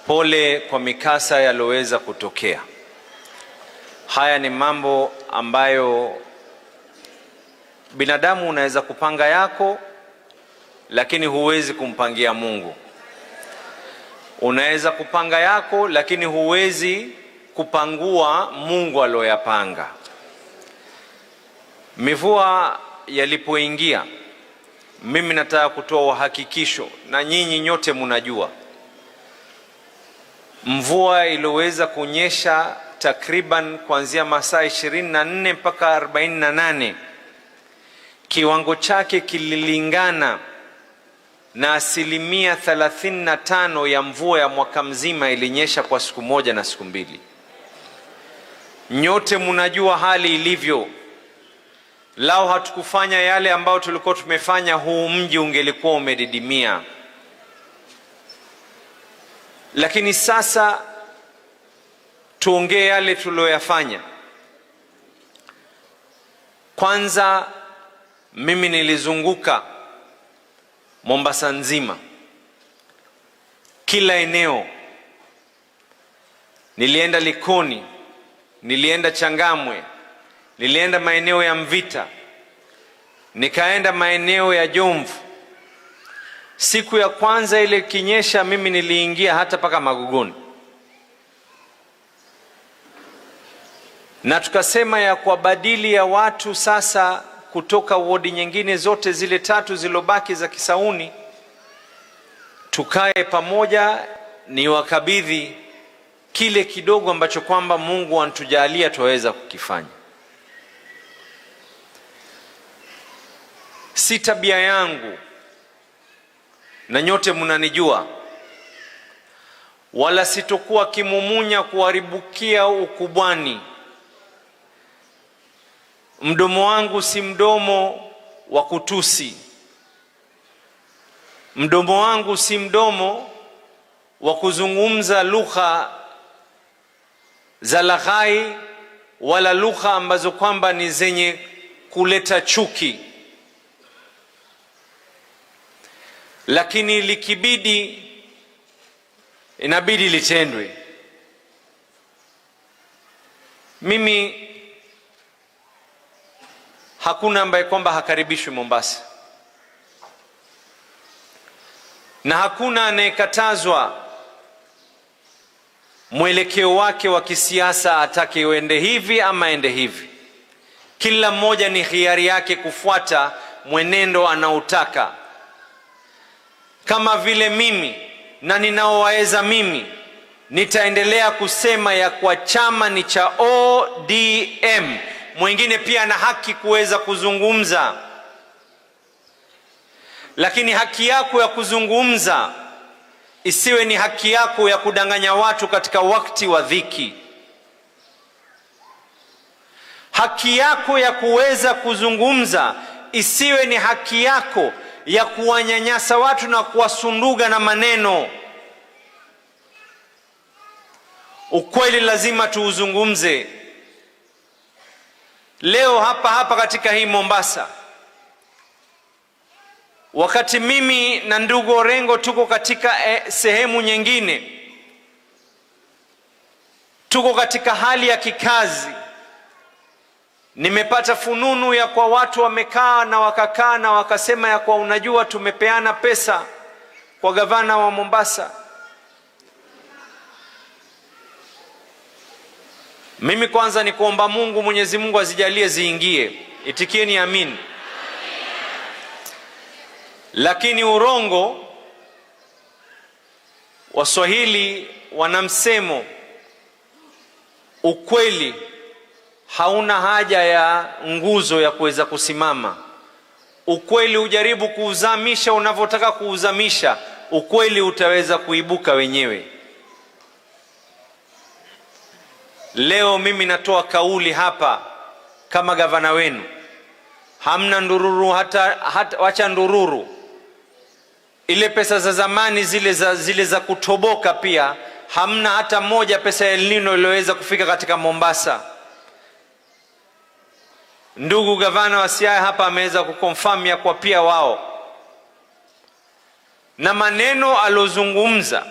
Pole kwa mikasa yaloweza kutokea. Haya ni mambo ambayo binadamu unaweza kupanga yako, lakini huwezi kumpangia Mungu. Unaweza kupanga yako, lakini huwezi kupangua Mungu aloyapanga. Mivua yalipoingia, mimi nataka kutoa uhakikisho, na nyinyi nyote mnajua, mvua iliyoweza kunyesha takriban kuanzia masaa 24 mpaka 48, kiwango chake kililingana na 35% ya mvua ya mwaka mzima ilinyesha kwa siku moja na siku mbili. Nyote mnajua hali ilivyo. Lao hatukufanya yale ambayo tulikuwa tumefanya, huu mji ungelikuwa umedidimia. Lakini sasa tuongee yale tuloyafanya. Kwanza, mimi nilizunguka Mombasa nzima, kila eneo. Nilienda Likoni, nilienda Changamwe, nilienda maeneo ya Mvita, nikaenda maeneo ya Jomvu. Siku ya kwanza ile kinyesha, mimi niliingia hata paka Magogoni, na tukasema ya kwa badili ya watu sasa kutoka wodi nyingine zote zile 3 zilobaki za Kisauni, tukae pamoja, ni wakabidhi kile kidogo ambacho kwamba Mungu anatujalia tuweza kukifanya. Si tabia yangu, na nyote mnanijua, wala sitokuwa kimumunya kuharibukia ukubwani. Mdomo wangu si mdomo wa kutusi. Mdomo wangu si mdomo wa kuzungumza lugha za laghai, wala lugha ambazo kwamba ni zenye kuleta chuki. Lakini likibidi, inabidi litendwe. Mimi hakuna ambaye kwamba hakaribishwi Mombasa, na hakuna anayekatazwa mwelekeo wake wa kisiasa atake uende hivi ama ende hivi. Kila mmoja ni hiari yake kufuata mwenendo anaotaka. Kama vile mimi na ninaowaweza mimi nitaendelea kusema ya kwa chama ni cha ODM, mwingine pia ana haki kuweza kuzungumza. Lakini haki yako ya kuzungumza isiwe ni haki yako ya kudanganya watu katika wakati wa dhiki. Haki yako ya kuweza kuzungumza isiwe ni haki yako ya kuwanyanyasa watu na kuwasunduga na maneno. Ukweli lazima tuuzungumze. Leo hapa katika hii Mombasa, wakati mimi na ndugu Orengo tuko katika sehemu nyingine, tuko katika hali ya kikazi, nimepata fununu ya kwa watu wamekaa na wakasema ya kwa unajua, tumepeana pesa kwa gavana wa Mombasa. Mimi kwanza ni kuomba Mungu, Mwenyezi Mungu azijalie ziingie. Itikieni amin. Lakini urongo, Waswahili wana msemo, ukweli hauna haja ya nguzo ya kuweza kusimama. Ukweli ujaribu kuuzamisha unavyotaka kuuzamisha, ukweli utaweza kuibuka wenyewe. Leo mimi natoa kauli hapa kama gavana wenu. Hamna ndururu, hata wacha ndururu. Ile pesa za zamani zile za kutoboka pia hamna hata moja pesa ya El Nino iliyoweza kufika katika Mombasa. Ndugu gavana wa Siaya hapa ameweza kukonfirm ya kwa pia wao, na maneno alozungumza